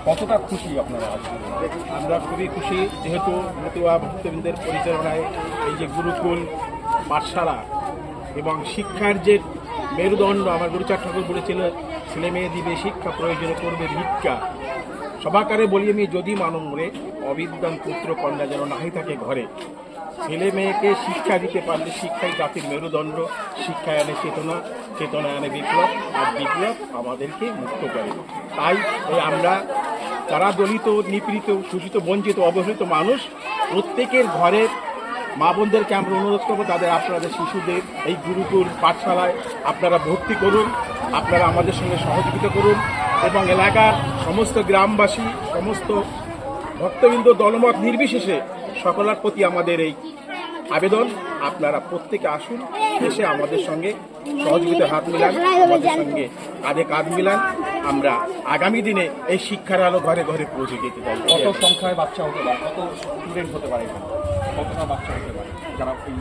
কতটা খুশি আপনারা আজকে? আমরা খুবই খুশি, যেহেতু মতুয়া ভক্তবৃন্দের পরিচালনায় এই যে গুরুকুল পাঠশালা এবং শিক্ষার যে মেরুদণ্ড, আমার গুরুচাঁদ ঠাকুর বলেছিল, ছেলে মেয়ে দিবে শিক্ষা, প্রয়োজন করবে ভিক্ষা। সবাকারে বলি আমি, যদি মানব মরে অবিদ্যান পুত্র কন্যা যেন নাহি থাকে ঘরে। ছেলে মেয়েকে শিক্ষা দিতে পারলে শিক্ষাই জাতির মেরুদণ্ড। শিক্ষায় আনে চেতনা, চেতনায় আনে বিপ্লব, আর বিপ্লব আমাদেরকে মুক্ত করে। তাই আমরা যারা দলিত, নিপীড়িত, শোষিত, বঞ্চিত, অবহেলিত মানুষ, প্রত্যেকের ঘরের মা বোনদেরকে আমরা অনুরোধ করবো, আপনাদের শিশুদের এই গুরুকুল পাঠশালায় আপনারা ভর্তি করুন, আপনারা আমাদের সঙ্গে সহযোগিতা করুন, এবং এলাকার সমস্ত গ্রামবাসী, সমস্ত ভক্তবৃন্দ, দলমত নির্বিশেষে সকলের প্রতি আমাদের এই আবেদন, আপনারা প্রত্যেকে আসুন, এসে আমাদের সঙ্গে সহযোগিতা হাত মিলান, আমাদের সঙ্গে কাঁধে কাঁধ মিলান। আমরা আগামী দিনে এই শিক্ষার আলো ঘরে ঘরে পৌঁছে যেতে চাই। কত সংখ্যায় বাচ্চা হতে পারে, কত স্টুডেন্ট হতে পারে, কতটা বাচ্চা হতে পারে যারা এই